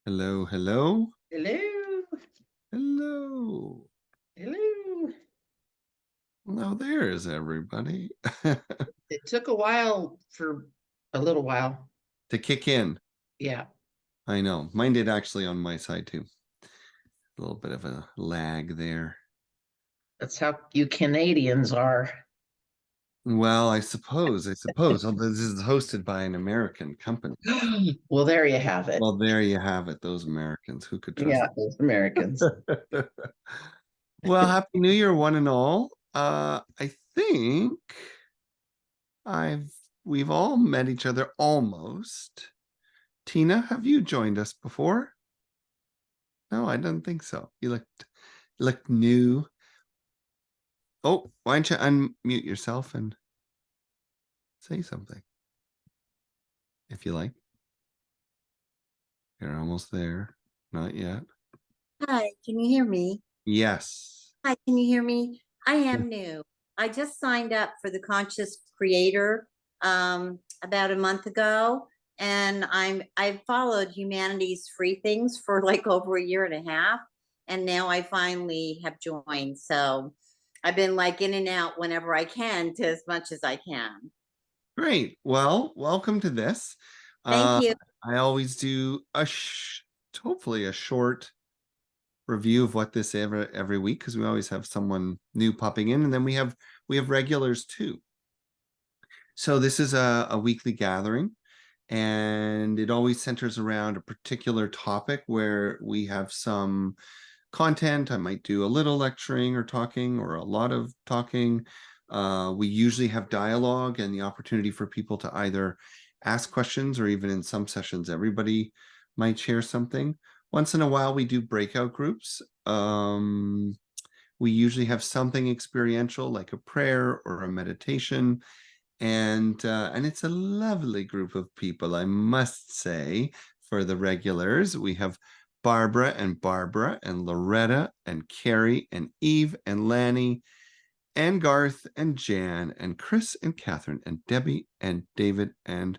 Hello, hello, Hello. hello. Hello. Well, there's everybody It took a while for a little while. to kick in. Yeah, I know. Mine did actually on my side too. A little bit of a lag there. that's how you Canadians are. Well, I suppose. Although this is hosted by an American company. Well, there you have it. Well, there you have it. Those Americans. Who could trust Yeah, those Americans. them? Well, Happy New Year, one and all. I think I've we've all met each other almost. Tina, have you joined us before? No, I don't think so. You look new. Oh, why don't you unmute yourself and say something if you like? You're almost there. Not yet. Hi, can you hear me? Yes. Hi, can you hear me? I Yeah. am new. I just signed up for the Conscious Creator about a month ago, and I've followed Humanity's Free Things for like over a year and a half, and now I finally have joined. So I've been like in and out whenever I can to as much as I can. Great. Well, welcome to this. Thank Uh, you. I always do hopefully a short review of what this every week because we always have someone new popping in, and then we have regulars too. So this is a weekly gathering, and it always centers around a particular topic where we have some content. I might do a little lecturing or talking or a lot of talking. We usually have dialogue and the opportunity for people to either ask questions, or even in some sessions, everybody might share something. Once in a while, we do breakout groups. We usually have something experiential like a prayer or a meditation, and it's a lovely group of people, I must say. For the regulars, we have Barbara and Loretta and Carrie and Eve and Lanny and Garth and Jan and Chris and Catherine and Debbie and David and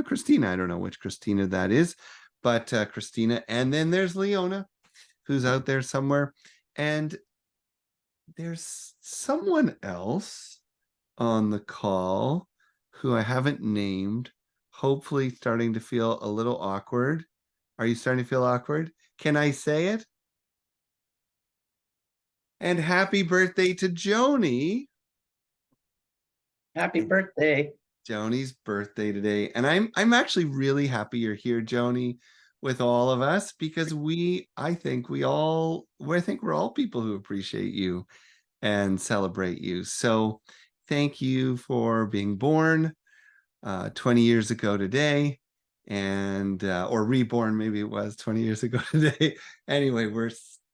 Christina. I don't know which Christina that is, but Christina. And then there's Leona, who's out there somewhere. And there's someone else on the call who I haven't named, hopefully starting to feel a little awkward. Are you starting to feel awkward? Can I say it? And happy birthday to Joni. Happy birthday. Joni's birthday today. And I'm actually really happy you're here, Joni, with all of us, because I think we're all people who appreciate you and celebrate you. So thank you for being born 20 years ago today, and or reborn, maybe it was 20 years ago today. Anyway,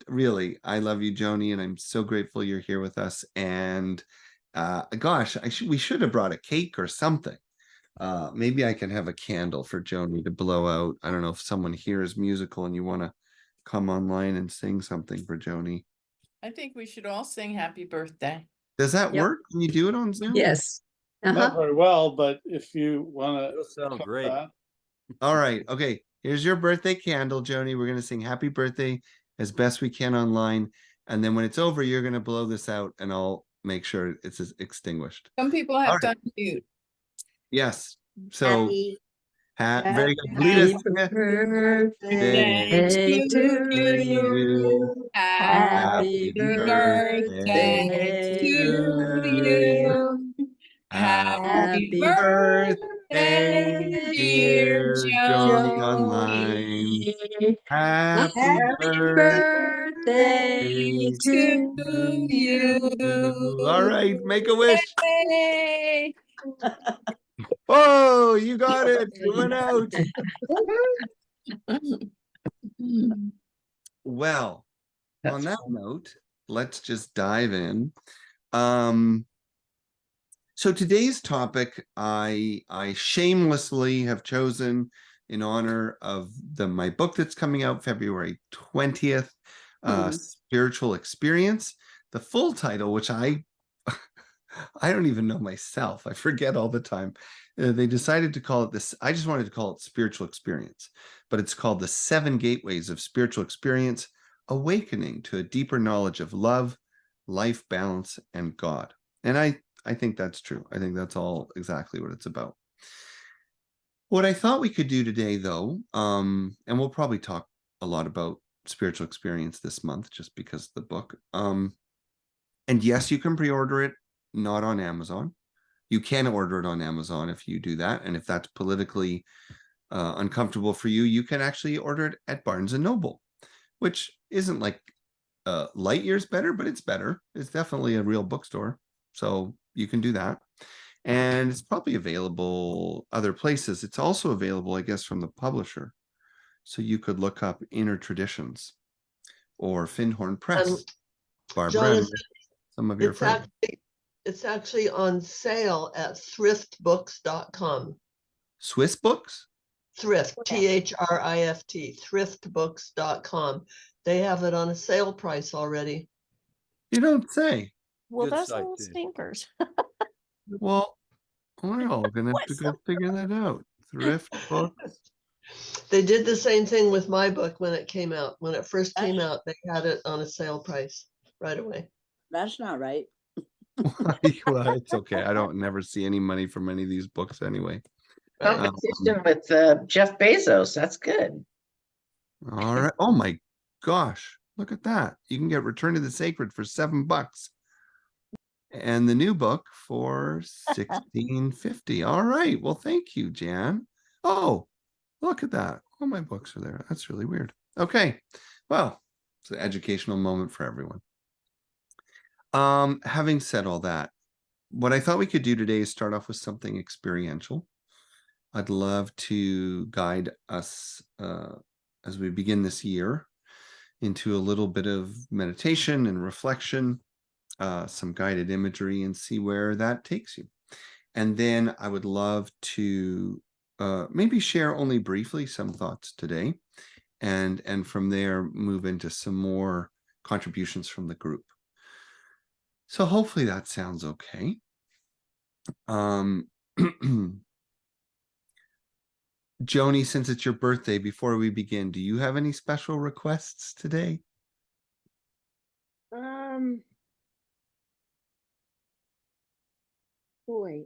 really, I love you, Joni, and I'm so grateful you're here with us. And gosh, we should have brought a cake or something. Maybe I can have a candle for Joni to blow out. I don't know if someone here is musical and you want to come online and sing something for Joni. I think we should all sing happy birthday. Does that Yep. work? Can you do it on Zoom? Yes. Not very well, but if you want Those sound to great. All right. Okay. Here's your birthday candle, Joni. We're going to sing happy birthday as best we can online. And then when it's over, you're going to blow this out and I'll make sure it's extinguished. Some people All have right. to unmute. Yes. So very good. Happy Lead us. birthday to you. Happy birthday to you. Happy Happy birthday, dear dear Joni Joni. online. Happy Happy birthday birthday To to you. All right, make a wish. Yay. Oh, you got it. You went out. Well, on that note, let's just dive in. So today's topic I shamelessly have chosen in honor of my book that's coming out February 20th, Spiritual Experience. The full title, which I don't even know myself, I forget all the time, They decided to call it this. I just wanted to call it spiritual experience, but it's called the 7 Gateways of Spiritual Experience, Awakening to a Deeper Knowledge of Love, Life Balance, and God. And I think that's true. I think that's all exactly what it's about. What I thought we could do today, though, and we'll probably talk a lot about spiritual experience this month, just because of the book. And yes, you can pre-order it, not on Amazon. You can order it on Amazon if you do that. And if that's politically uncomfortable for you, you can actually order it at Barnes & Noble, which isn't like light years better, but it's better. It's definitely a real bookstore. So you can do that. And it's probably available other places. It's also available, I guess, from the publisher. So you could look up Inner Traditions or Finhorn Press, Barbara, Jonathan, some of your friends. it's actually on sale at thriftbooks.com. Swiss Books? Thrift, THRIFT, thriftbooks.com. They have it on a sale price already. You don't say. Well, Good those site, little dude. stinkers. Well, we're gonna have to go figure that out. Thrift Books. They did the same thing with my book when it came out. When it first came out, they had it on a sale price right away. That's not right. Well, it's okay. I don't never see any money from any of these books anyway. Competition with Jeff Bezos. That's good. All right. Oh my gosh. Look at that. You can get Return to the Sacred for $7. And the new book for $16.50. All right. Well, thank you, Jan. Oh, look at that. All my books are there. That's really weird. Okay. Well, it's an educational moment for everyone. Having said all that, what I thought we could do today is start off with something experiential. I'd love to guide us as we begin this year into a little bit of meditation and reflection, some guided imagery, and see where that takes you. And then I would love to maybe share only briefly some thoughts today, and from there move into some more contributions from the group. So hopefully that sounds okay. Joni, since it's your birthday, before we begin, do you have any special requests today? Boy,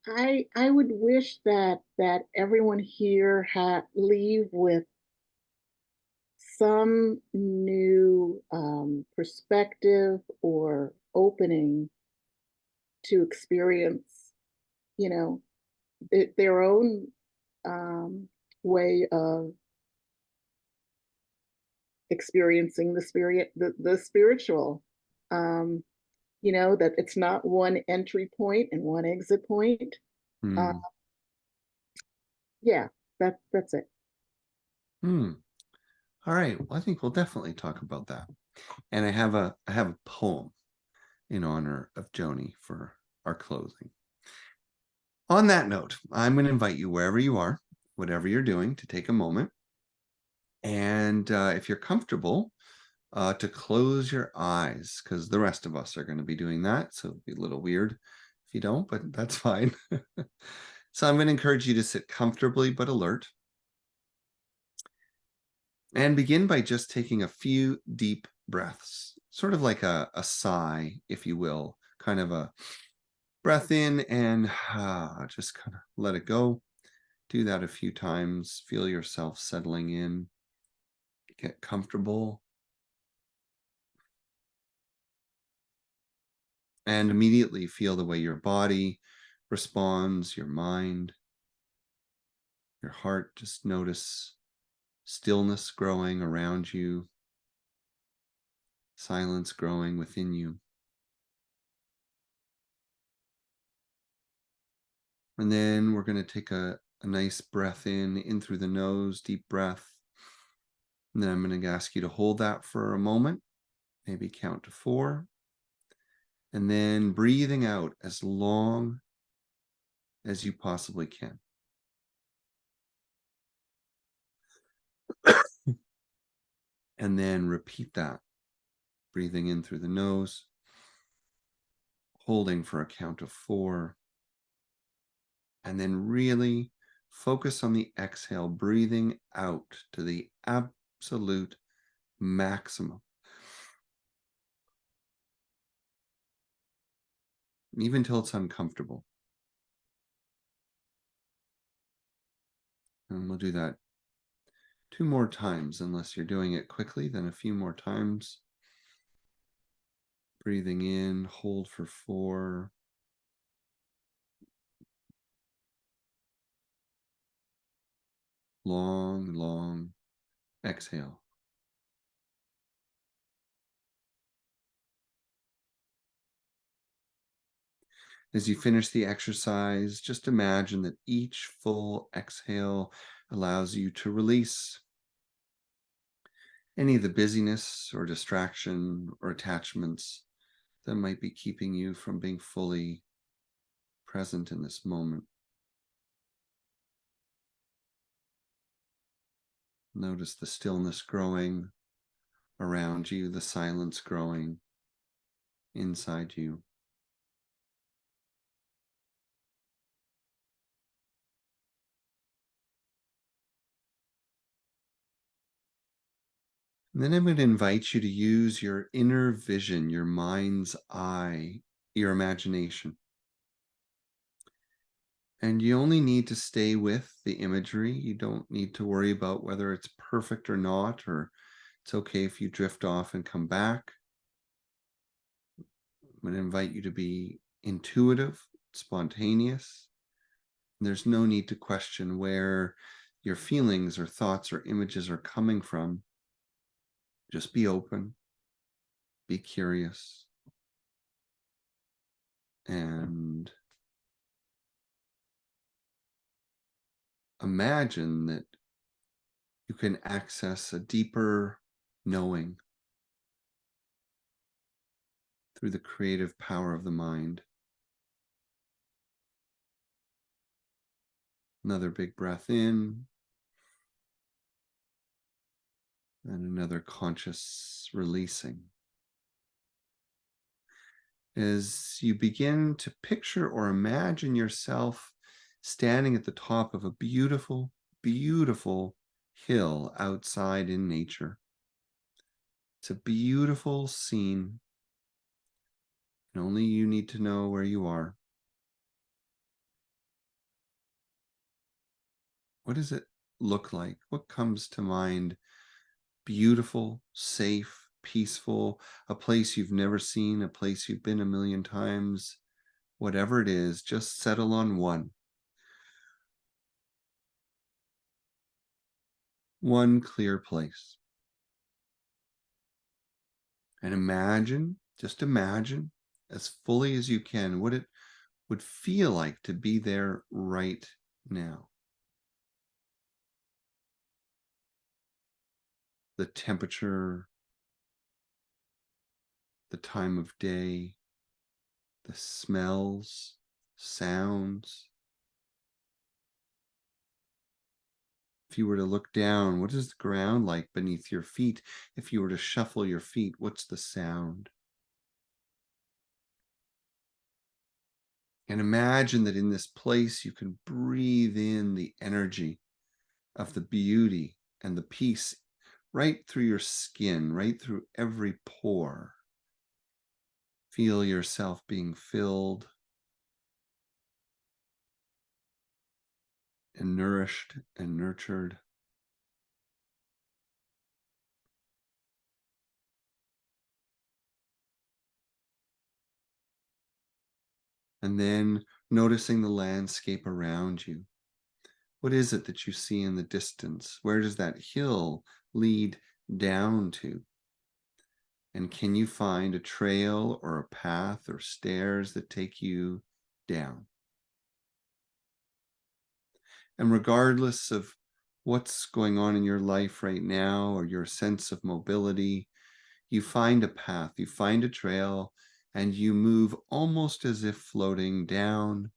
I would wish that everyone here leave with some new perspective or opening to experience, their own way of experiencing the spiritual. That it's not one entry point and one exit point. Yeah, that's it. All right. Well, I think we'll definitely talk about that. And I have a poem in honor of Joni for our closing. On that note, I'm going to invite you wherever you are, whatever you're doing, to take a moment. And if you're comfortable, to close your eyes, because the rest of us are going to be doing that. So it'd be a little weird if you don't, but that's fine. So I'm going to encourage you to sit comfortably but alert. And begin by just taking a few deep breaths, sort of like a sigh, if you will, kind of a breath in and just kind of let it go. Do that a few times. Feel yourself settling in. Get comfortable. And immediately feel the way your body responds, your mind, your heart. Just notice stillness growing around you, silence growing within you. And then we're going to take a nice breath in through the nose, deep breath. And then I'm going to ask you to hold that for a moment, maybe count to 4. And then breathing out as long as you possibly can. And then repeat that, breathing in through the nose, holding for a count of 4, And then really focus on the exhale, breathing out to the absolute maximum. Even till it's uncomfortable. And we'll do that 2 more times, unless you're doing it quickly, then a few more times. Breathing in, hold for 4. Long, long exhale. As you finish the exercise, just imagine that each full exhale allows you to release any of the busyness or distraction or attachments that might be keeping you from being fully present in this moment. Notice the stillness growing around you, the silence growing inside you. And then I'm going to invite you to use your inner vision, your mind's eye, your imagination. And you only need to stay with the imagery. You don't need to worry about whether it's perfect or not, or it's okay if you drift off and come back. I'm going to invite you to be intuitive, spontaneous. There's no need to question where your feelings or thoughts or images are coming from. Just be open, be curious, and imagine that you can access a deeper knowing through the creative power of the mind. Another big breath in, and another conscious releasing. As you begin to picture or imagine yourself standing at the top of a beautiful, beautiful hill outside in nature. It's a beautiful scene, and only you need to know where you are. What does it look like? What comes to mind? Beautiful, safe, peaceful, a place you've never seen, a place you've been a million times. Whatever it is, just settle on one. One clear place. And imagine, just imagine as fully as you can what it would feel like to be there right now. The temperature, the time of day, the smells, sounds. If you were to look down, what is the ground like beneath your feet? If you were to shuffle your feet, what's the sound? And imagine that in this place you can breathe in the energy of the beauty and the peace right through your skin, right through every pore. Feel yourself being filled and nourished and nurtured. And then noticing the landscape around you. What is it that you see in the distance? Where does that hill lead down to? And can you find a trail or a path or stairs that take you down? And regardless of what's going on in your life right now or your sense of mobility, you find a path, you find a trail, and you move almost as if floating down,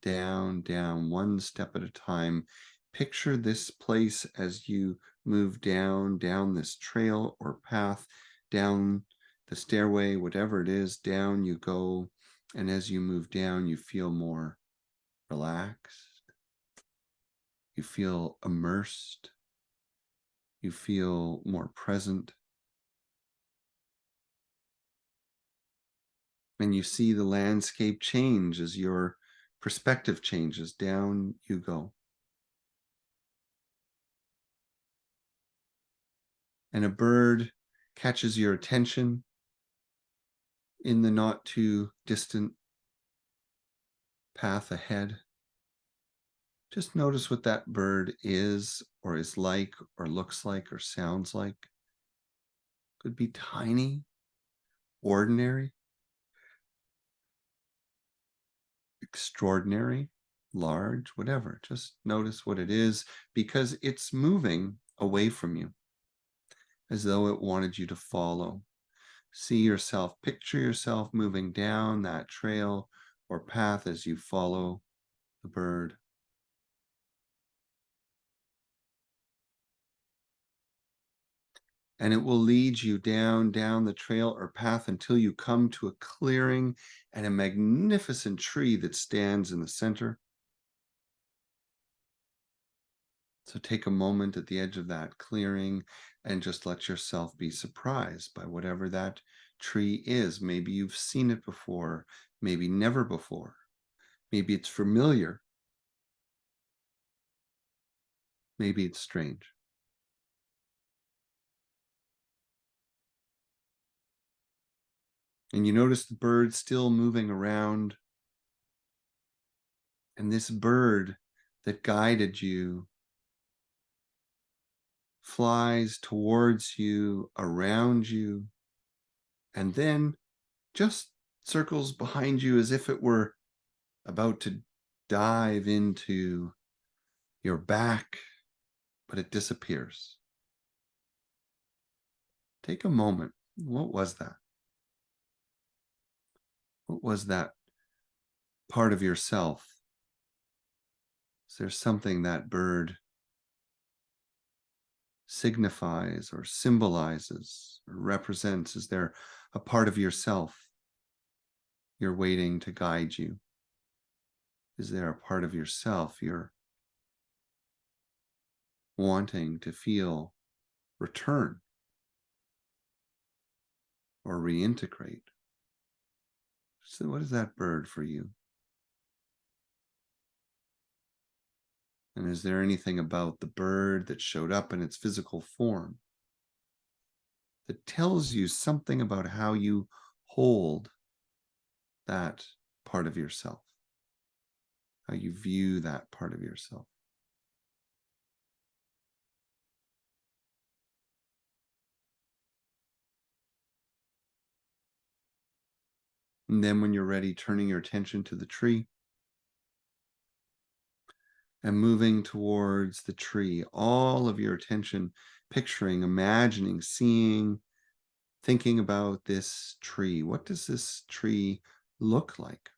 down, down, one step at a time. Picture this place as you move down, down this trail or path, down the stairway, whatever it is, down you go. And as you move down, you feel more relaxed. You feel immersed. You feel more present. And you see the landscape change as your perspective changes. Down you go. And a bird catches your attention in the not too distant path ahead. Just notice what that bird is or like or looks like or sounds like. Could be tiny, ordinary, extraordinary, large, whatever. Just notice what it is, because it's moving away from you as though it wanted you to follow. See yourself, picture yourself moving down that trail or path as you follow the bird. And it will lead you down the trail or path until you come to a clearing and a magnificent tree that stands in the center. So take a moment at the edge of that clearing and just let yourself be surprised by whatever that tree is. Maybe you've seen it before, maybe never before. Maybe it's familiar. Maybe it's strange. And you notice the bird still moving around. And this bird that guided you flies towards you, around you, and then just circles behind you as if it were about to dive into your back, but it disappears. Take a moment. What was that? What was that part of yourself? Is there something that bird signifies or symbolizes or represents? Is there a part of yourself you're waiting to guide you? Is there a part of yourself you're wanting to feel return or reintegrate? So what is that bird for you? And is there anything about the bird that showed up in its physical form that tells you something about how you hold that part of yourself, how you view that part of yourself? And then when you're ready, turning your attention to the tree and moving towards the tree, all of your attention picturing, imagining, seeing, thinking about this tree. What does this tree look like?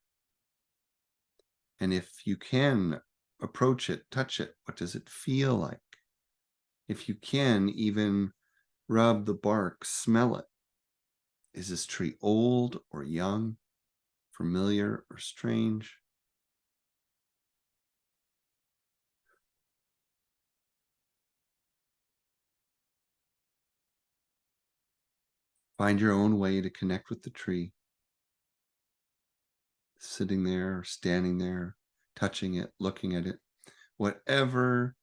And if you can approach it, touch it, what does it feel like? If you can, even rub the bark, smell it. Is this tree old or young, familiar or strange? Find your own way to connect with the tree. Sitting there, standing there, touching it, looking at it, whatever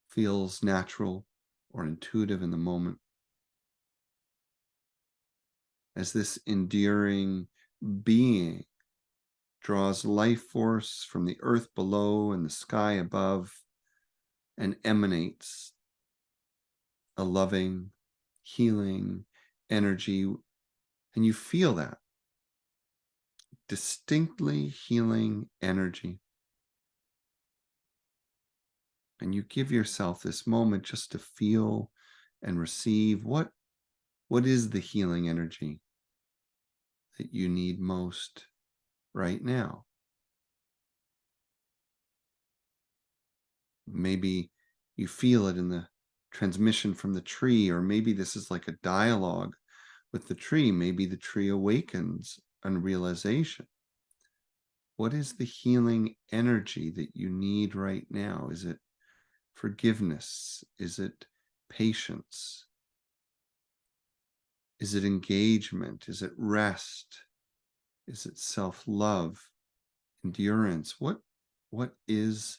feels natural or intuitive in the moment. As this enduring being draws life force from the earth below and the sky above and emanates a loving, healing energy, and you feel that distinctly healing energy. And you give yourself this moment just to feel and receive what is the healing energy that you need most right now. Maybe you feel it in the transmission from the tree, or maybe this is like a dialogue with the tree. Maybe the tree awakens a realization. What is the healing energy that you need right now? Is it forgiveness? Is it patience? Is it engagement? Is it rest? Is it self-love, endurance? What is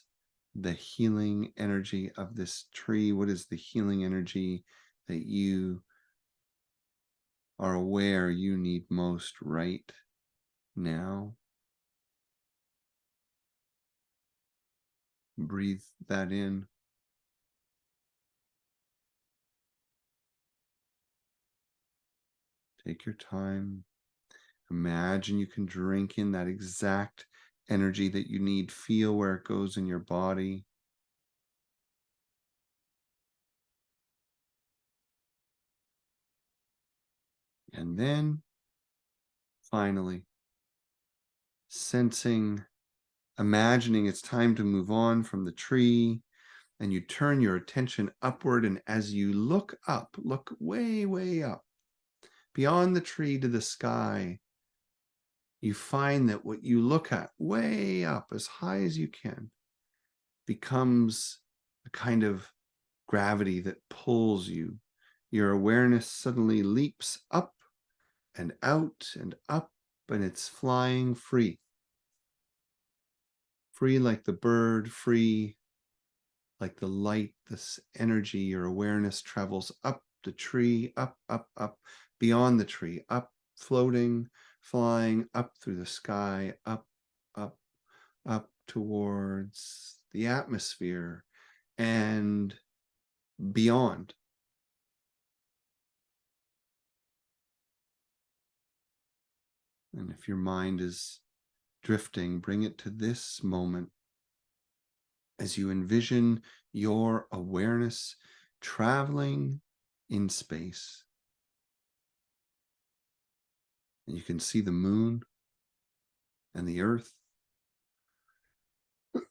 the healing energy of this tree? What is the healing energy that you are aware you need most right now? Breathe that in. Take your time. Imagine you can drink in that exact energy that you need. Feel where it goes in your body. And then finally, sensing, imagining it's time to move on from the tree, and you turn your attention upward. And as you look up, look way, way up, beyond the tree to the sky, you find that what you look at way up, as high as you can, becomes a kind of gravity that pulls you. Your awareness suddenly leaps up and out and up, and it's flying free. Free like the bird, free like the light, this energy. Your awareness travels up the tree, up, up, up, beyond the tree, up, floating, flying, up through the sky, up, up, up towards the atmosphere and beyond. And if your mind is drifting, bring it to this moment as you envision your awareness traveling in space. And you can see the moon and the earth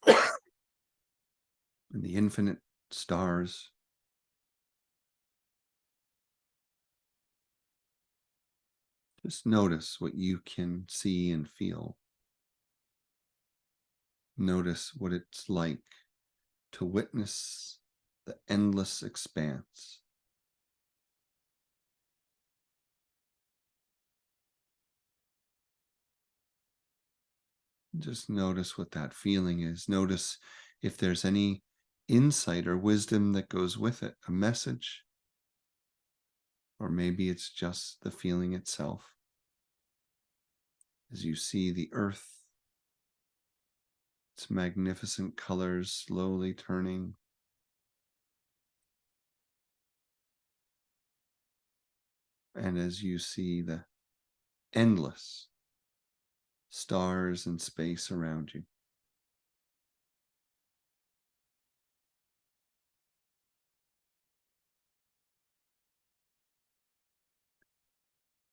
and the infinite stars. Just notice what you can see and feel. Notice what it's like to witness the endless expanse. Just notice what that feeling is. Notice if there's any insight or wisdom that goes with it, a message, or maybe it's just the feeling itself. As you see the earth, its magnificent colors slowly turning, and as you see the endless stars and space around you.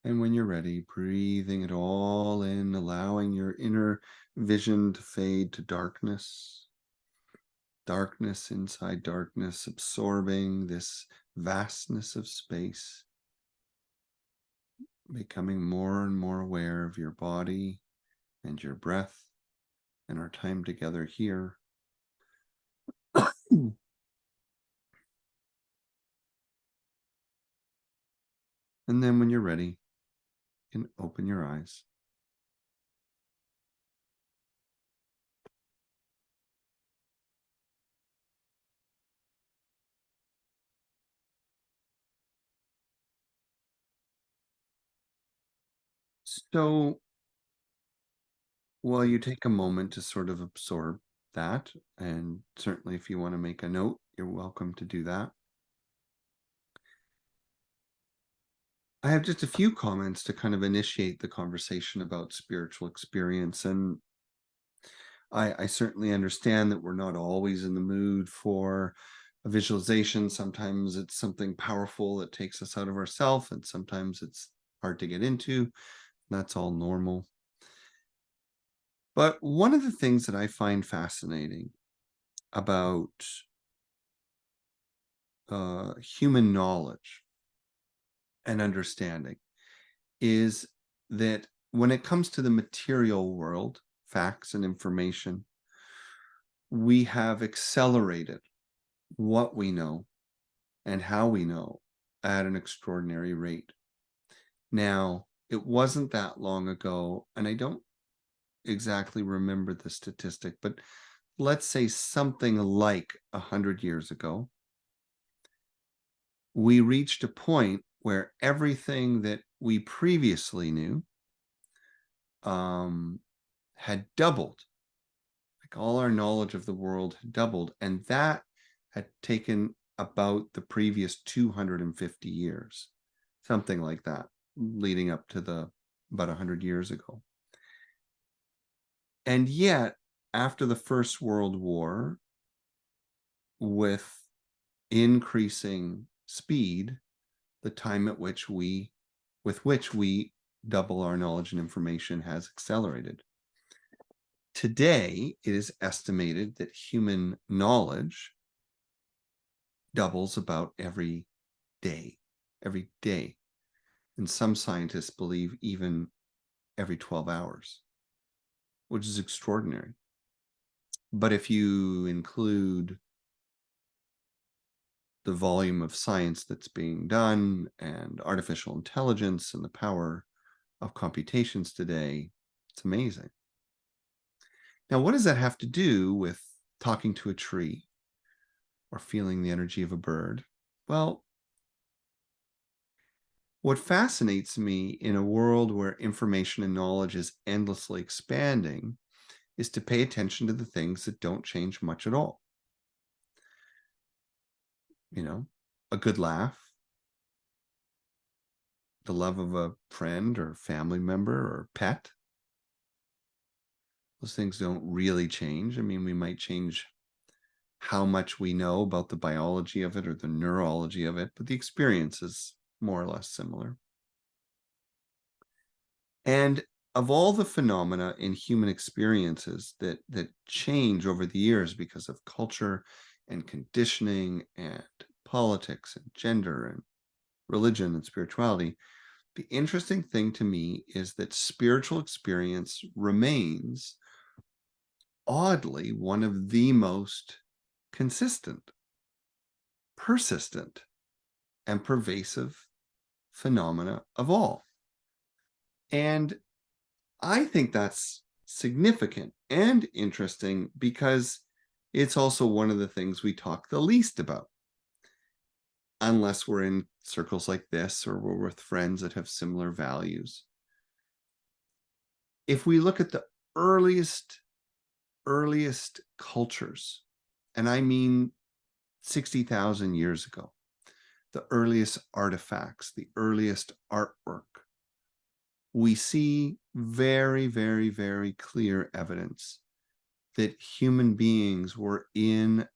And when you're ready, breathing it all in, allowing your inner vision to fade to darkness. Darkness inside darkness, absorbing this vastness of space. Becoming more and more aware of your body and your breath and our time together here. And then when you're ready, you can open your eyes. So while you take a moment to sort of absorb that, and certainly if you want to make a note, you're welcome to do that. I have just a few comments to kind of initiate the conversation about spiritual experience. And I certainly understand that we're not always in the mood for a visualization. Sometimes it's something powerful that takes us out of ourselves, and sometimes it's hard to get into. That's all normal. But one of the things that I find fascinating about human knowledge and understanding is that when it comes to the material world, facts and information, we have accelerated what we know and how we know at an extraordinary rate. Now, it wasn't that long ago, and I don't exactly remember the statistic, but let's say something like 100 years ago, we reached a point where everything that we previously knew had doubled. Like all our knowledge of the world had doubled, and that had taken about the previous 250 years, something like that, leading up to about 100 years ago. And yet, after the First World War, with increasing speed, the time at which with which we double our knowledge and information has accelerated. Today, it is estimated that human knowledge doubles about every day. And some scientists believe even every 12 hours, which is extraordinary. But if you include the volume of science that's being done and artificial intelligence and the power of computations today, it's amazing. Now, what does that have to do with talking to a tree or feeling the energy of a bird? Well, what fascinates me in a world where information and knowledge is endlessly expanding is to pay attention to the things that don't change much at all. You know, a good laugh, the love of a friend or family member or pet. Those things don't really change. I mean, we might change how much we know about the biology of it or the neurology of it, but the experience is more or less similar. And of all the phenomena in human experiences that change over the years because of culture and conditioning and politics and gender and religion and spirituality, the interesting thing to me is that spiritual experience remains oddly one of the most consistent, persistent, and pervasive phenomena of all. And I think that's significant and interesting because it's also one of the things we talk the least about, unless we're in circles like this or we're with friends that have similar values. If we look at the earliest cultures, and I mean 60,000 years ago, the earliest artifacts, the earliest artwork, we see very, very, very clear evidence that human beings were in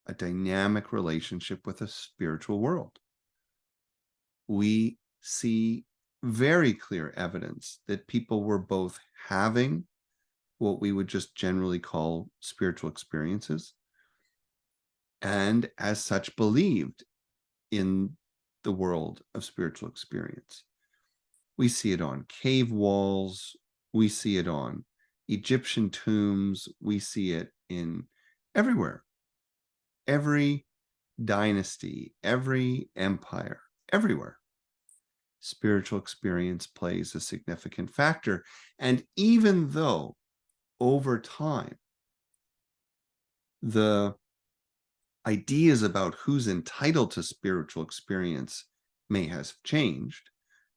a dynamic relationship with a spiritual world. We see very clear evidence that people were both having what we would just generally call spiritual experiences, and as such believed in the world of spiritual experience. We see it on cave walls. We see it on Egyptian tombs. We see it in everywhere. Every dynasty, every empire, everywhere. Spiritual experience plays a significant factor. And even though over time, the ideas about who's entitled to spiritual experience may have changed,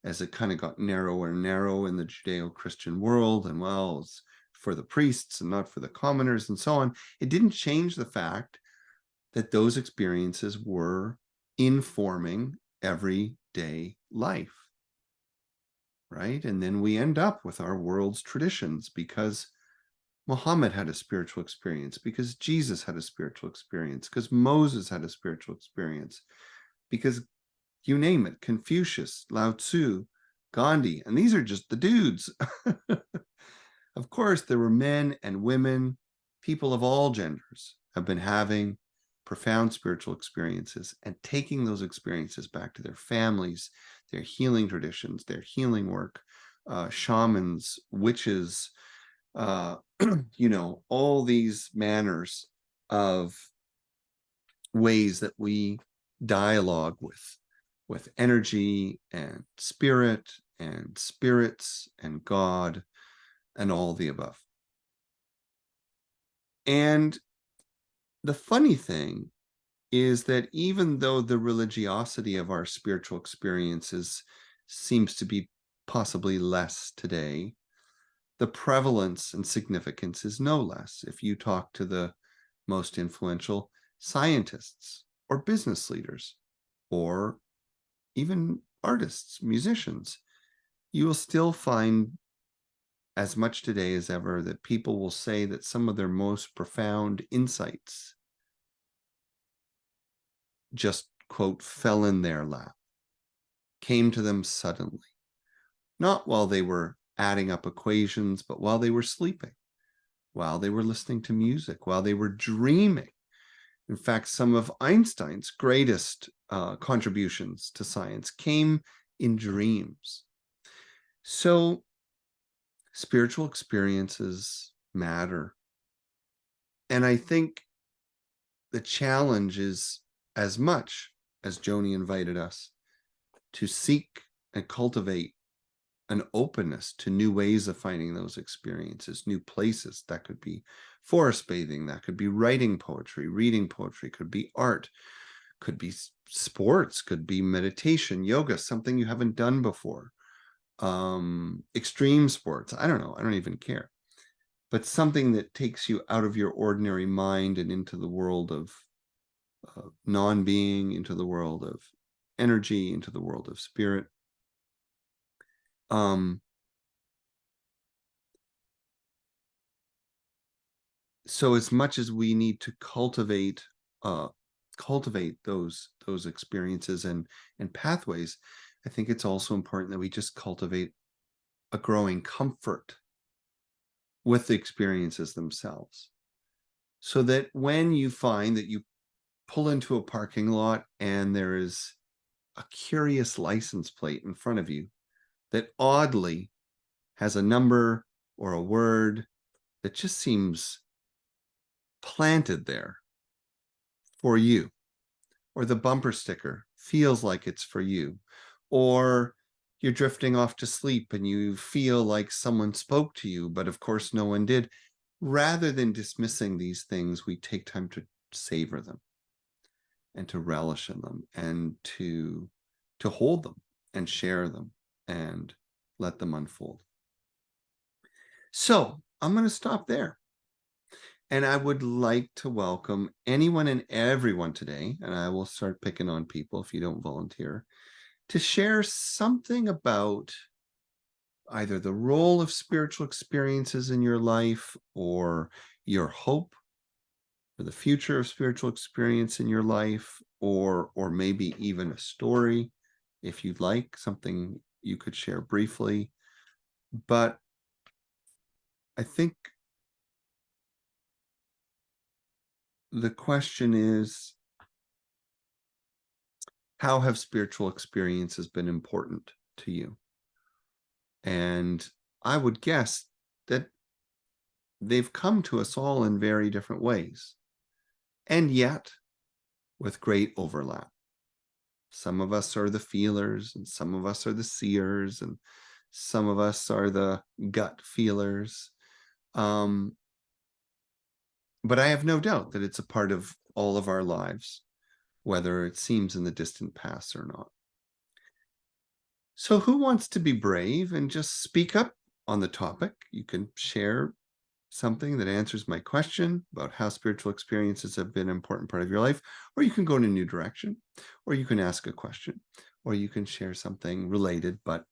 as it kind of got narrower and narrow in the Judeo-Christian world, and well, it's for the priests and not for the commoners and so on, it didn't change the fact that those experiences were informing everyday life, right? And then we end up with our world's traditions because Muhammad had a spiritual experience, because Jesus had a spiritual experience, because Moses had a spiritual experience, because you name it, Confucius, Lao Tzu, Gandhi, and these are just the dudes. Of course, there were men and women, people of all genders have been having profound spiritual experiences and taking those experiences back to their families, their healing traditions, their healing work, shamans, witches, you know, all these manners of ways that we dialogue with energy and spirit and spirits and God and all the above. And the funny thing is that even though the religiosity of our spiritual experiences seems to be possibly less today, the prevalence and significance is no less. If you talk to the most influential scientists or business leaders or even artists, musicians, you will still find as much today as ever that people will say that some of their most profound insights just, quote, fell in their lap, came to them suddenly, not while they were adding up equations, but while they were sleeping, while they were listening to music, while they were dreaming. In fact, some of Einstein's greatest contributions to science came in dreams. So spiritual experiences matter. And I think the challenge is, as much as Joni invited us to seek and cultivate an openness to new ways of finding those experiences, new places. That could be forest bathing, that could be writing poetry, reading poetry, could be art, could be sports, could be meditation, yoga, something you haven't done before, extreme sports. I don't know. I don't even care. But something that takes you out of your ordinary mind and into the world of non-being, into the world of energy, into the world of spirit. So as much as we need to cultivate those experiences and pathways, I think it's also important that we just cultivate a growing comfort with the experiences themselves, so that when you find that you pull into a parking lot and there is a curious license plate in front of you that oddly has a number or a word that just seems planted there for you, or the bumper sticker feels like it's for you, or you're drifting off to sleep and you feel like someone spoke to you, but of course no one did. Rather than dismissing these things, we take time to savor them and to relish in them and to hold them and share them and let them unfold. So I'm going to stop there. And I would like to welcome anyone and everyone today, and I will start picking on people if you don't volunteer, to share something about either the role of spiritual experiences in your life, or your hope for the future of spiritual experience in your life, or maybe even a story, if you'd like, something you could share briefly. But I think the question is, how have spiritual experiences been important to you? And I would guess that they've come to us all in very different ways, and yet with great overlap. Some of us are the feelers, and some of us are the seers, and some of us are the gut feelers. But I have no doubt that it's a part of all of our lives, whether it seems in the distant past or not. So who wants to be brave and just speak up on the topic? You can share something that answers my question about how spiritual experiences have been an important part of your life, or you can go in a new direction, or you can ask a question, or you can share something related but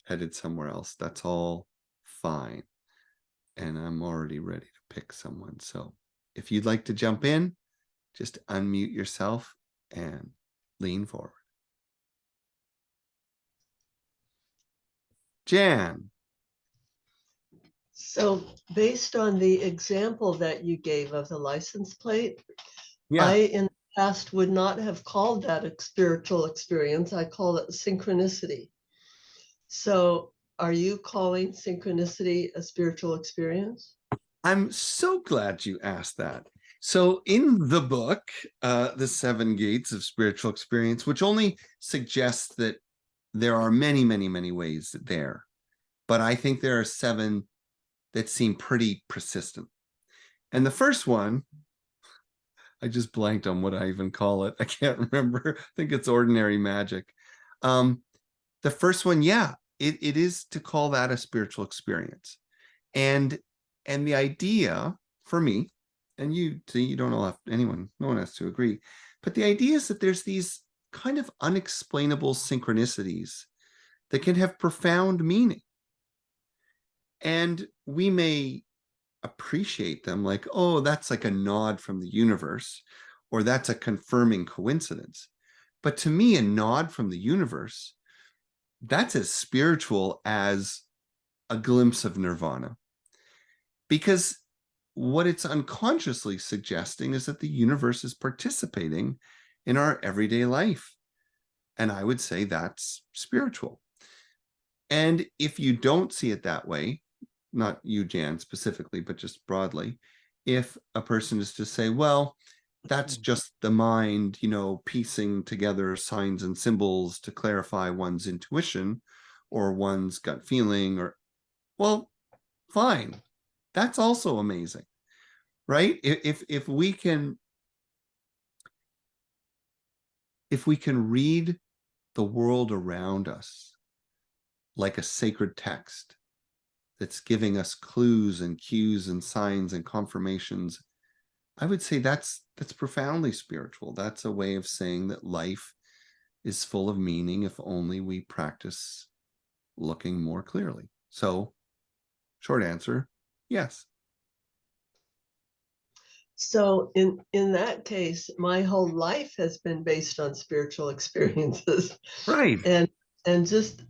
headed somewhere else. That's all fine. And I'm already ready to pick someone. So if you'd like to jump in, just unmute yourself and lean forward. Jan. So based on the example that you gave of the license plate, Yeah. I in the past would not have called that a spiritual experience. I call it synchronicity. So are you calling synchronicity a spiritual experience? I'm so glad you asked that. So in the book, The Seven Gates of Spiritual Experience, which only suggests that there are many, many, many ways there, but I think there are 7 that seem pretty persistent. And the first one, I just blanked on what I even call it. I can't remember. I think it's ordinary magic. The first one, yeah, it is to call that a spiritual experience. And the idea for me, and you see, you don't have anyone, no one has to agree, but the idea is that there's these kind of unexplainable synchronicities that can have profound meaning. And we may appreciate them like, oh, that's like a nod from the universe, or that's a confirming coincidence. But to me, a nod from the universe, that's as spiritual as a glimpse of nirvana. Because what it's unconsciously suggesting is that the universe is participating in our everyday life. And I would say that's spiritual. And if you don't see it that way, not you, Jan, specifically, but just broadly, if a person is to say, well, that's just the mind, piecing together signs and symbols to clarify one's intuition or one's gut feeling, or, well, fine. That's also amazing, right? If we can read the world around us like a sacred text that's giving us clues and cues and signs and confirmations, I would say that's profoundly spiritual. That's a way of saying that life is full of meaning if only we practice looking more clearly. So, short answer, yes. So in that case, my whole life has been based on spiritual experiences. Right. And just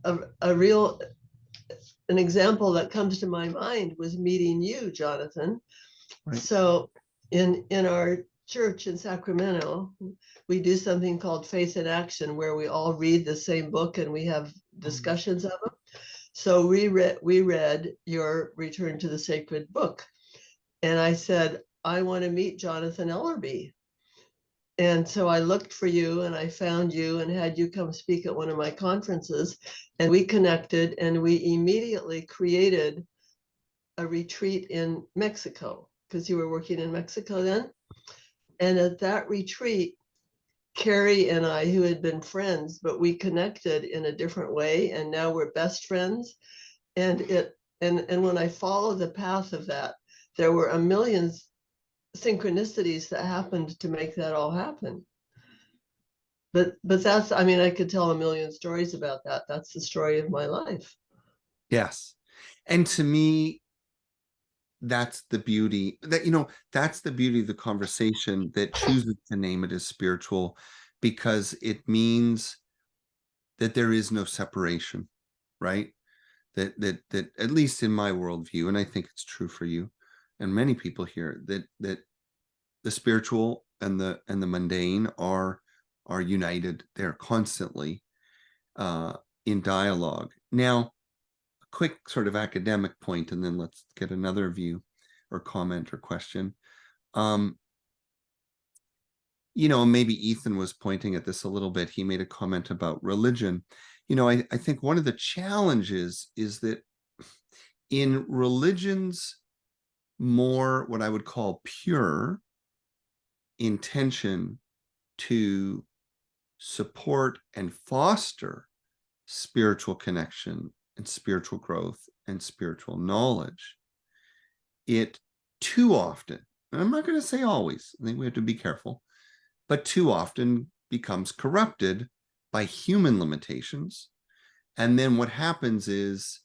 an example that comes to my mind was meeting you, Jonathan. Right. So in our church in Sacramento, we do something called Faith in Action, where we all read the same book and we have discussions of them. So we read your Return to the Sacred Book. And I said, I want to meet Jonathan Ellerby. And so I looked for you and I found you and had you come speak at one of my conferences, and we connected and we immediately created a retreat in Mexico, because you were working in Mexico then. And at that retreat, Carrie and I, who had been friends, but we connected in a different way, and now we're best friends. And when I followed the path of that, there were a million synchronicities that happened to make that all happen. But that's, I mean, I could tell a million stories about that. That's the story of my life. Yes. And to me, that's the beauty that's the beauty of the conversation that chooses to name it as spiritual, because it means that there is no separation, right? That at least in my worldview, and I think it's true for you and many people here, that the spiritual and the mundane are united. They're constantly in dialogue. Now, a quick sort of academic point, and then let's get another view or comment or question. Maybe Ethan was pointing at this a little bit. He made a comment about religion. I think one of the challenges is that in religions more what I would call pure intention to support and foster spiritual connection and spiritual growth and spiritual knowledge, it too often, and I'm not going to say always, I think we have to be careful, but too often becomes corrupted by human limitations. And then what happens is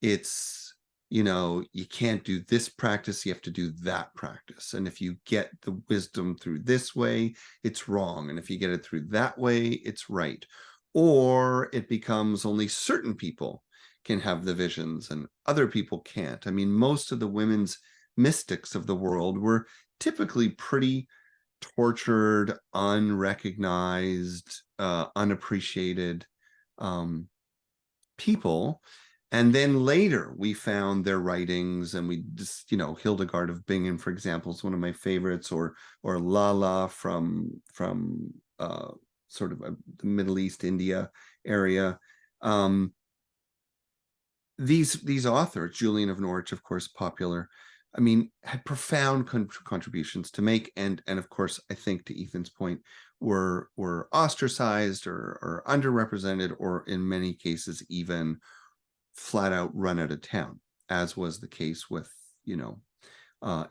it's, you can't do this practice, you have to do that practice. And if you get the wisdom through this way, it's wrong. And if you get it through that way, it's right. Or it becomes only certain people can have the visions and other people can't. I mean, most of the women's mystics of the world were typically pretty tortured, unrecognized, unappreciated people. And then later we found their writings, and we just, you know, Hildegard of Bingen, for example, is one of my favorites, or Lala from sort of the Middle East, India area. These authors, Julian of Norwich, of course, popular, I mean, had profound contributions to make, and of course, I think, to Ethan's point, were ostracized or underrepresented, or in many cases even flat out run out of town, as was the case with, you know,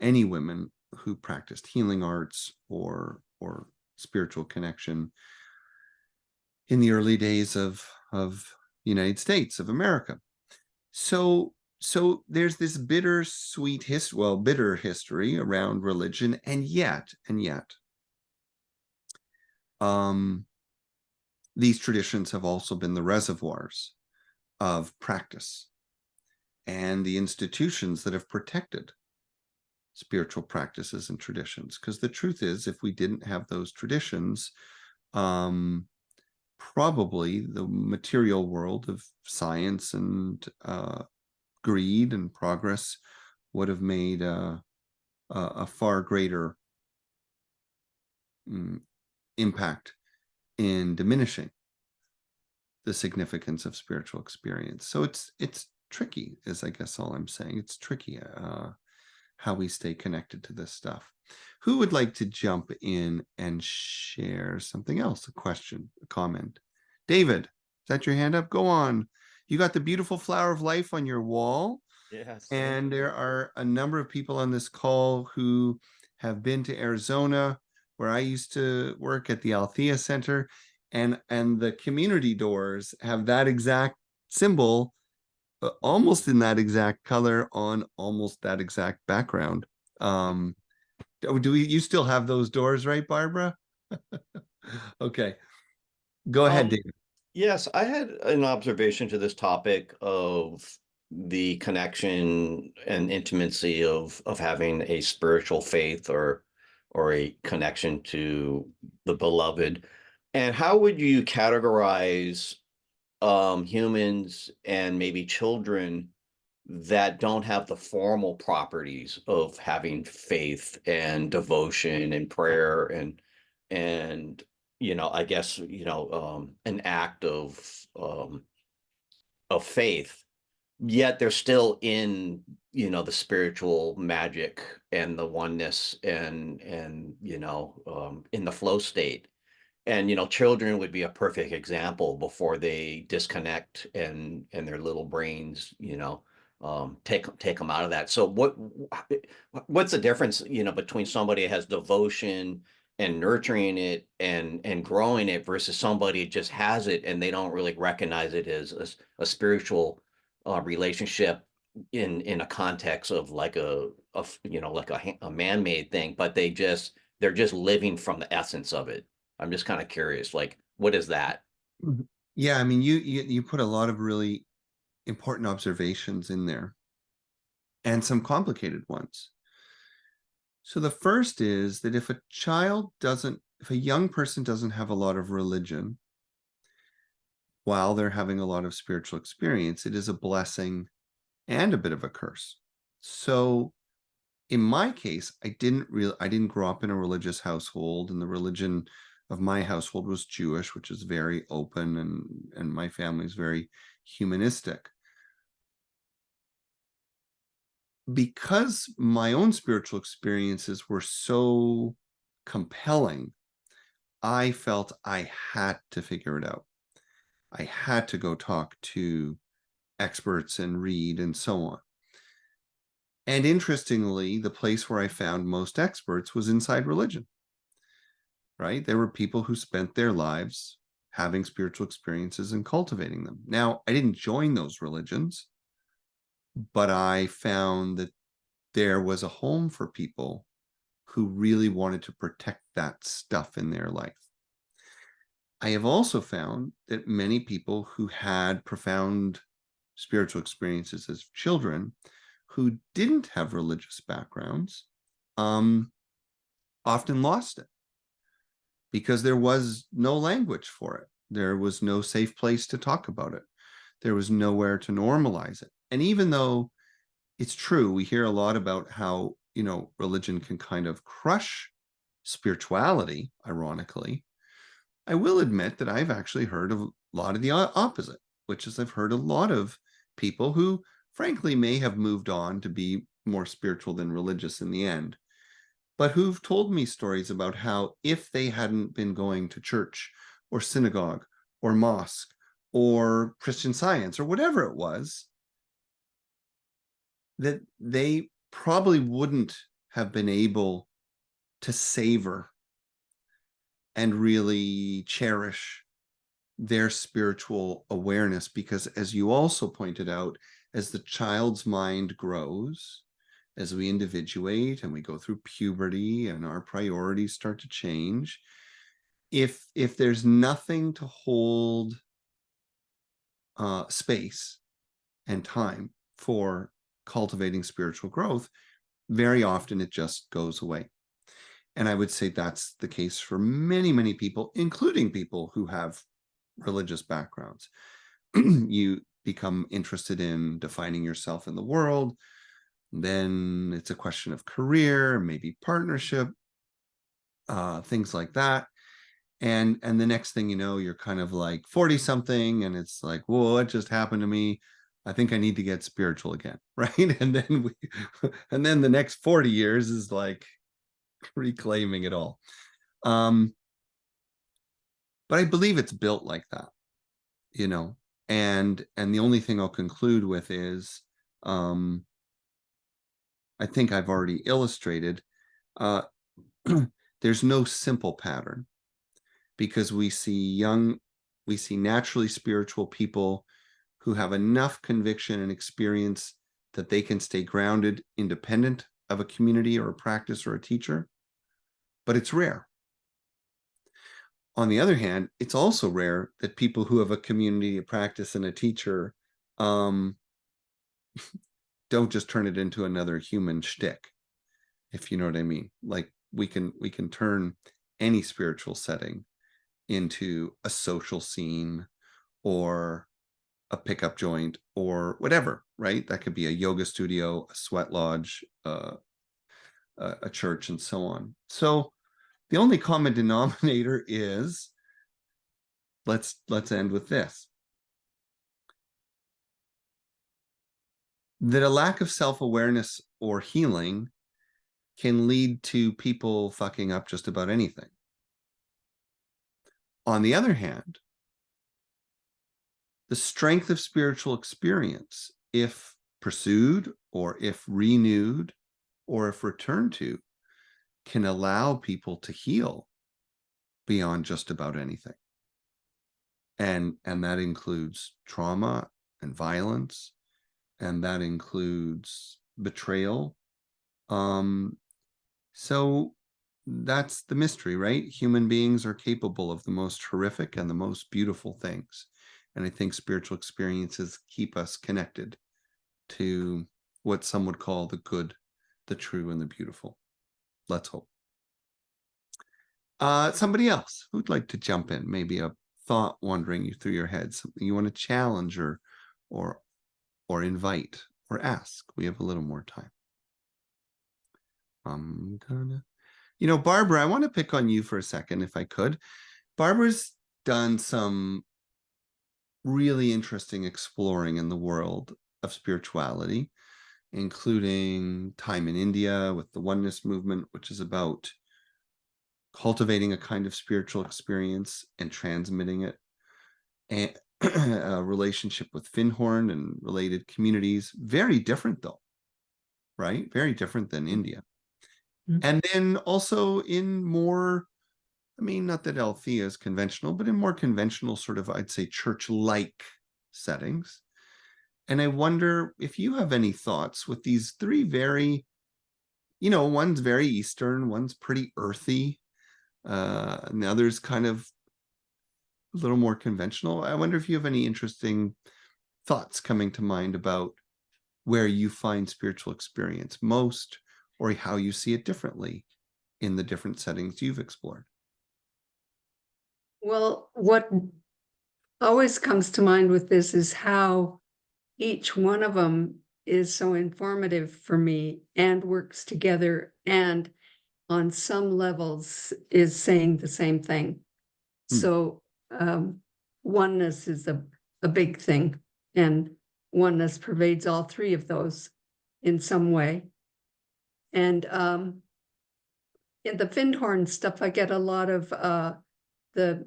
any women who practiced healing arts or spiritual connection in the early days of United States of America. So there's this bitter history around religion, and yet these traditions have also been the reservoirs of practice and the institutions that have protected spiritual practices and traditions. Because the truth is, if we didn't have those traditions, probably the material world of science and greed and progress would have made a far greater impact in diminishing the significance of spiritual experience. So it's tricky, is I guess all I'm saying. It's tricky how we stay connected to this stuff. Who would like to jump in and share something else? A question, a comment? David, is that your hand up? Go on. You got the beautiful flower of life on your wall. Yes. And there are a number of people on this call who have been to Arizona, where I used to work at the Althea Center, and the community doors have that exact symbol, almost in that exact color, on almost that exact background. You still have those doors, right, Barbara? Okay, go ahead, David. Yes, I had an observation to this topic of the connection and intimacy of having a spiritual faith or a connection to the beloved. And how would you categorize humans and maybe children that don't have the formal properties of having faith and devotion and prayer and you know, I guess, you know, an act of faith, yet they're still in, you know, the spiritual magic and the oneness and you know, in the flow state. And you know, children would be a perfect example before they disconnect and their little brains, you know, take them out of that. So what's the difference, you know, between somebody that has devotion and nurturing it and growing it versus somebody just has it and they don't really recognize it as a spiritual relationship in a context of like a you know, like a man-made thing, but they're just living from the essence of it. I'm just kind of curious, like, what is that? Yeah, I mean, you put a lot of really important observations in there, and some complicated ones. So the first is that if a young person doesn't have a lot of religion while they're having a lot of spiritual experience, it is a blessing and a bit of a curse. So in my case, I didn't grow up in a religious household, and the religion of my household was Jewish, which is very open, and my family is very humanistic. Because my own spiritual experiences were so compelling, I felt I had to figure it out. I had to go talk to experts and read and so on. And interestingly, the place where I found most experts was inside religion, right? There were people who spent their lives having spiritual experiences and cultivating them. Now, I didn't join those religions, but I found that there was a home for people who really wanted to protect that stuff in their life. I have also found that many people who had profound spiritual experiences as children who didn't have religious backgrounds often lost it because there was no language for it. There was no safe place to talk about it. there was nowhere to normalize it. And even though it's true, we hear a lot about how, you know, religion can kind of crush spirituality, ironically. I will admit that I've actually heard of a lot of the opposite, which is I've heard a lot of people who, frankly, may have moved on to be more spiritual than religious in the end, but who've told me stories about how if they hadn't been going to church or synagogue or mosque or Christian Science or whatever it was, that they probably wouldn't have been able to savor and really cherish their spiritual awareness, because as you also pointed out, as the child's mind grows, as we individuate and we go through puberty and our priorities start to change, if there's nothing to hold space and time for cultivating spiritual growth, very often it just goes away. And I would say that's the case for many, many people, including people who have religious backgrounds. You become interested in defining yourself in the world. Then it's a question of career, maybe partnership, things like that. And the next thing you know, you're kind of like 40 something, and it's like, whoa, what just happened to me? I think I need to get spiritual again, right? And then the next 40 years is like reclaiming it all. But I believe it's built like that, you know. And the only thing I'll conclude with is, I think I've already illustrated, there's no simple pattern, because we see naturally spiritual people who have enough conviction and experience that they can stay grounded, independent of a community or a practice or a teacher, but it's rare. On the other hand, it's also rare that people who have a community, a practice, and a teacher don't just turn it into another human shtick, if you know what I mean. Like we can turn any spiritual setting into a social scene or a pickup joint or whatever, right? That could be a yoga studio, a sweat lodge, a church, and so on. So the only common denominator is, let's end with this, that a lack of self-awareness or healing can lead to people fucking up just about anything. On the other hand, the strength of spiritual experience, if pursued or if renewed or if returned to, can allow people to heal beyond just about anything. And that includes trauma and violence, and that includes betrayal. So that's the mystery, right? Human beings are capable of the most horrific and the most beautiful things. And I think spiritual experiences keep us connected to what some would call the good, the true, and the beautiful. Let's hope. Somebody else who'd like to jump in, maybe a thought wandering you through your head, something you want to challenge or invite or ask. We have a little more time. I'm gonna, Barbara, I want to pick on you for a second, if I could. Barbara's done some really interesting exploring in the world of spirituality, including time in India with the oneness movement, which is about cultivating a kind of spiritual experience and transmitting it, and a relationship with Finhorn and related communities. Very different though, right? Very different than India. And then also in more, I mean, not that Althea is conventional, but in more conventional sort of, I'd say, church-like settings. And I wonder if you have any thoughts with these three very, one's very Eastern, one's pretty earthy, and the other's kind of a little more conventional. I wonder if you have any interesting thoughts coming to mind about where you find spiritual experience most, or how you see it differently in the different settings you've explored. Well, what always comes to mind with this is how each one of them is so informative for me and works together, and on some levels is saying the same thing. So oneness is a big thing, and oneness pervades all three of those in some way. And in the Findhorn stuff, I get a lot of the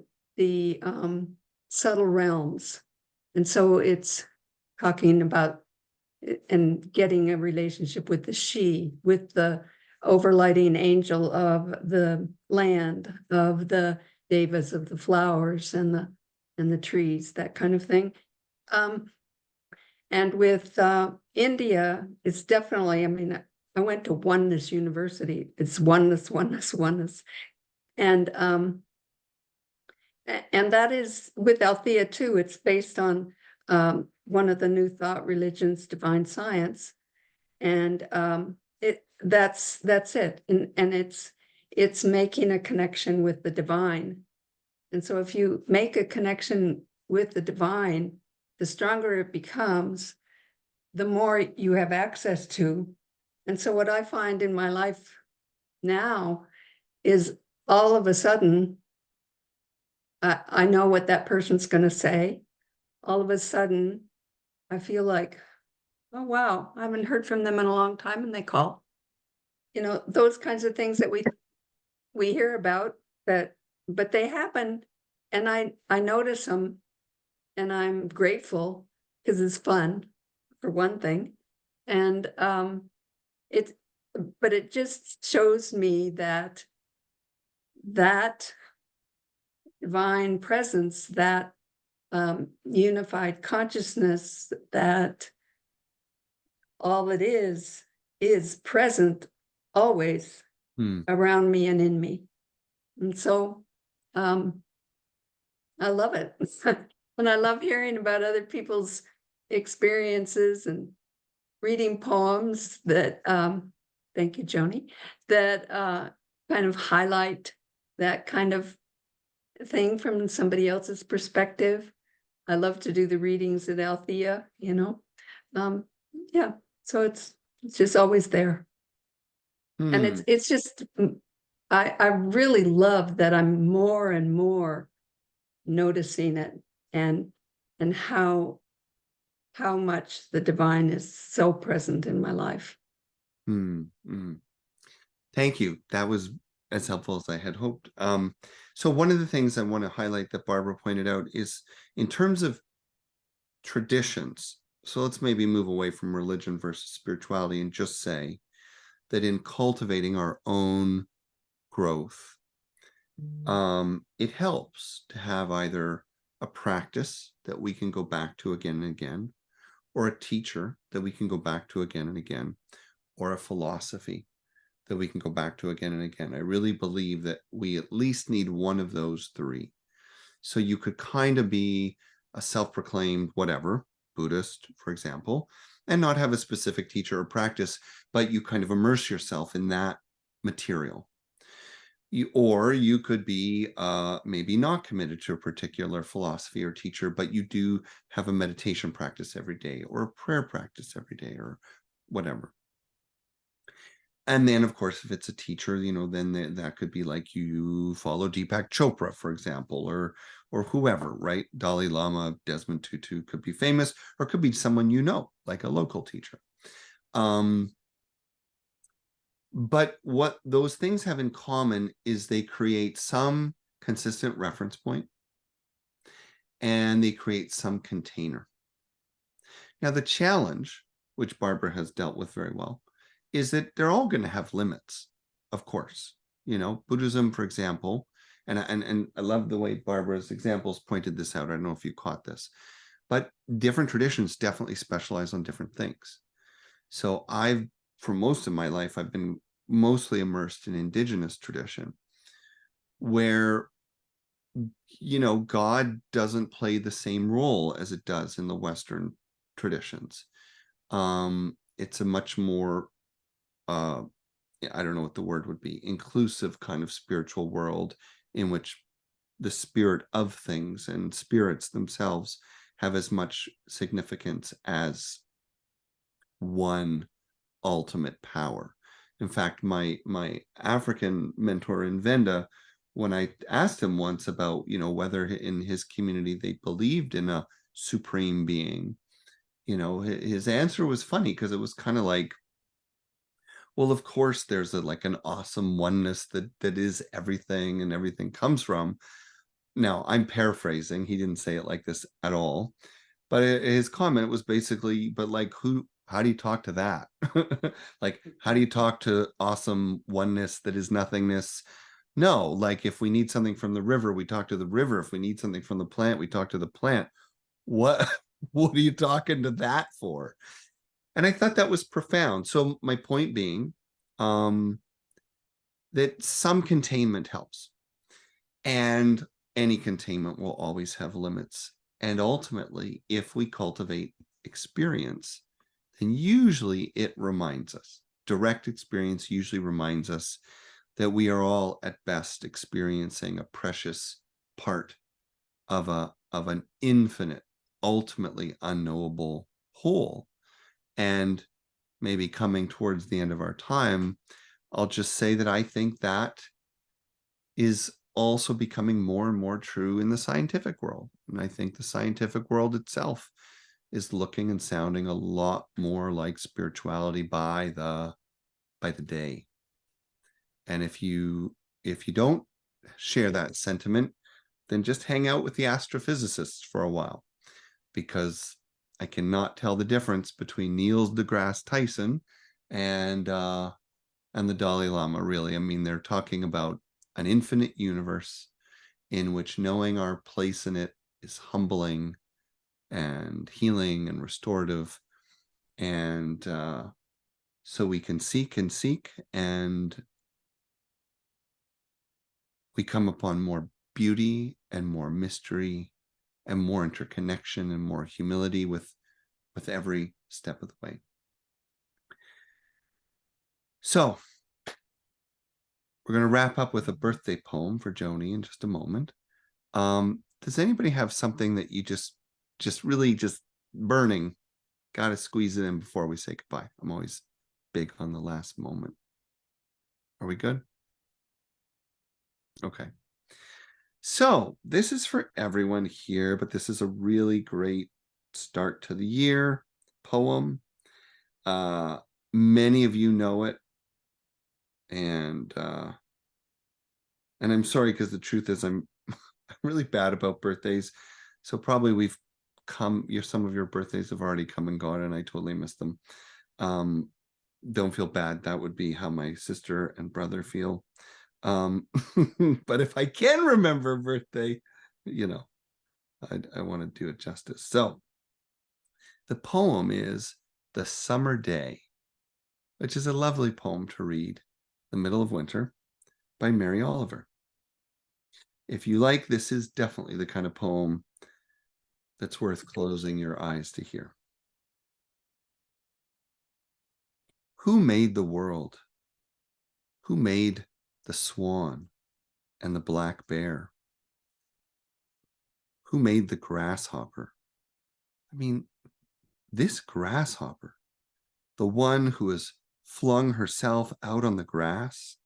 subtle realms. And so it's talking about and getting a relationship with the she, with the overlighting angel of the land, of the devas, of the flowers and the trees, that kind of thing. And with India, it's definitely, I mean, I went to Oneness University. It's oneness, oneness, oneness. And that is with Althea too. It's based on one of the New Thought religions, divine science. And that's it. And it's making a connection with the divine. And so if you make a connection with the divine, the stronger it becomes, the more you have access to. And so what I find in my life now is all of a sudden, I know what that person's going to say. All of a sudden, I feel like, oh, wow, I haven't heard from them in a long time, and they call. You know, those kinds of things that we hear about, but they happen, and I notice them, and I'm grateful because it's fun, for one thing. And but it just shows me that divine presence, that unified consciousness, that all it is present always around me and in me. And so I love it. And I love hearing about other people's experiences and reading poems that, thank you, Joni, that kind of highlight that kind of thing from somebody else's perspective. I love to do the readings at Althea, you know. Yeah, so it's just always there. And it's just, I really love that I'm more and more noticing it, and how much the divine is so present in my life. Thank you. That was as helpful as I had hoped. So one of the things I want to highlight that Barbara pointed out is in terms of traditions. So let's maybe move away from religion versus spirituality and just say that in cultivating our own growth, it helps to have either a practice that we can go back to again and again, or a teacher that we can go back to again and again, or a philosophy that we can go back to again and again. I really believe that we at least need one of those three. So you could kind of be a self-proclaimed whatever, Buddhist, for example, and not have a specific teacher or practice, but you kind of immerse yourself in that material. Or you could be maybe not committed to a particular philosophy or teacher, but you do have a meditation practice every day, or a prayer practice every day, or whatever. And then, of course, if it's a teacher, you know, then that could be like you follow Deepak Chopra, for example, or whoever, right? Dalai Lama, Desmond Tutu could be famous, or could be someone you know, like a local teacher. But what those things have in common is they create some consistent reference point, and they create some container. Now, the challenge, which Barbara has dealt with very well, is that they're all going to have limits, of course. You know, Buddhism, for example, and I love the way Barbara's examples pointed this out. I don't know if you caught this, but different traditions definitely specialize on different things. So for most of my life, I've been mostly immersed in indigenous tradition, where, you know, God doesn't play the same role as it does in the Western traditions. It's a much more I don't know what the word would be, inclusive kind of spiritual world in which the spirit of things, and spirits themselves have as much significance as one ultimate power. In fact, my African mentor in Venda, when I asked him once about, whether in his community they believed in a supreme being, his answer was funny, because it was kind of like, well, of course there's like an awesome oneness that is everything and everything comes from. Now, I'm paraphrasing. He didn't say it like this at all. But his comment was basically, but like, how do you talk to that? Like, how do you talk to awesome oneness that is nothingness? No, like, if we need something from the river, we talk to the river. If we need something from the plant, we talk to the plant. What are you talking to that for? And I thought that was profound. So my point being, that some containment helps, and any containment will always have limits. And ultimately, if we cultivate experience, then usually it reminds us, direct experience usually reminds us that we are all at best experiencing a precious part of an infinite, ultimately unknowable whole. And maybe coming towards the end of our time, I'll just say that I think that is also becoming more and more true in the scientific world. And I think the scientific world itself is looking and sounding a lot more like spirituality by the day. And if you don't share that sentiment, then just hang out with the astrophysicists for a while, because I cannot tell the difference between Neil deGrasse Tyson and the Dalai Lama, really. I mean, they're talking about an infinite universe in which knowing our place in it is humbling and healing and restorative. And so we can seek and seek, and we come upon more beauty and more mystery and more interconnection and more humility with every step of the way. So we're going to wrap up with a birthday poem for Joni in just a moment. Does anybody have something that you just really burning, got to squeeze it in before we say goodbye? I'm always big on the last moment. Are we good? Okay. So this is for everyone here, but this is a really great start to the year poem. Many of you know it. And I'm sorry, because the truth is I'm really bad about birthdays. So probably some of your birthdays have already come and gone, and I totally missed them. Don't feel bad. That would be how my sister and brother feel. But if I can remember a birthday, I want to do it justice. So the poem is The Summer Day, which is a lovely poem to read in the middle of winter by Mary Oliver. If you like, this is definitely the kind of poem that's worth closing your eyes to hear. Who made the world? Who made the swan and the black bear? Who made the grasshopper? I mean, this grasshopper, the one who has flung herself out on the grass,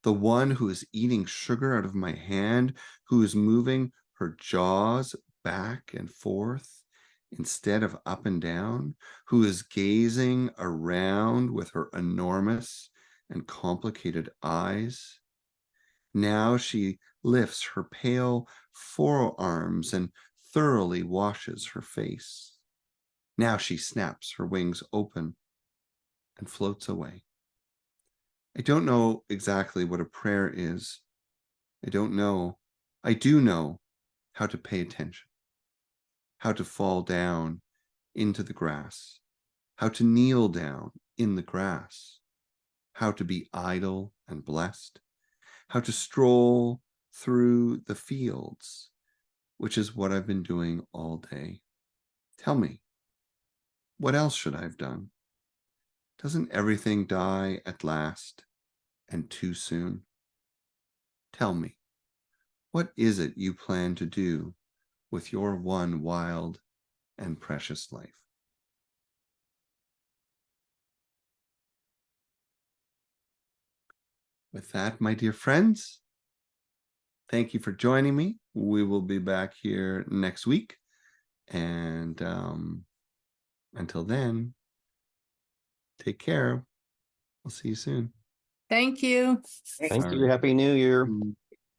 the one who is eating sugar out of my hand, who is moving her jaws back and forth instead of up and down, who is gazing around with her enormous and complicated eyes. Now she lifts her pale forearms and thoroughly washes her face. Now she snaps her wings open and floats away. I don't know exactly what a prayer is. I don't know. I do know how to pay attention, how to fall down into the grass, how to kneel down in the grass, how to be idle and blessed, how to stroll through the fields, which is what I've been doing all day. Tell me, what else should I have done? Doesn't everything die at last and too soon? Tell me, What is it you plan to do with your one wild and precious life? With that, my dear friends, thank you for joining me. We will be back here next week. And until then, take care. We'll see you soon. Thank you. Thank All you. right. Happy New Year.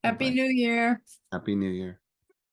Happy Bye-bye. New Year. Happy New Year.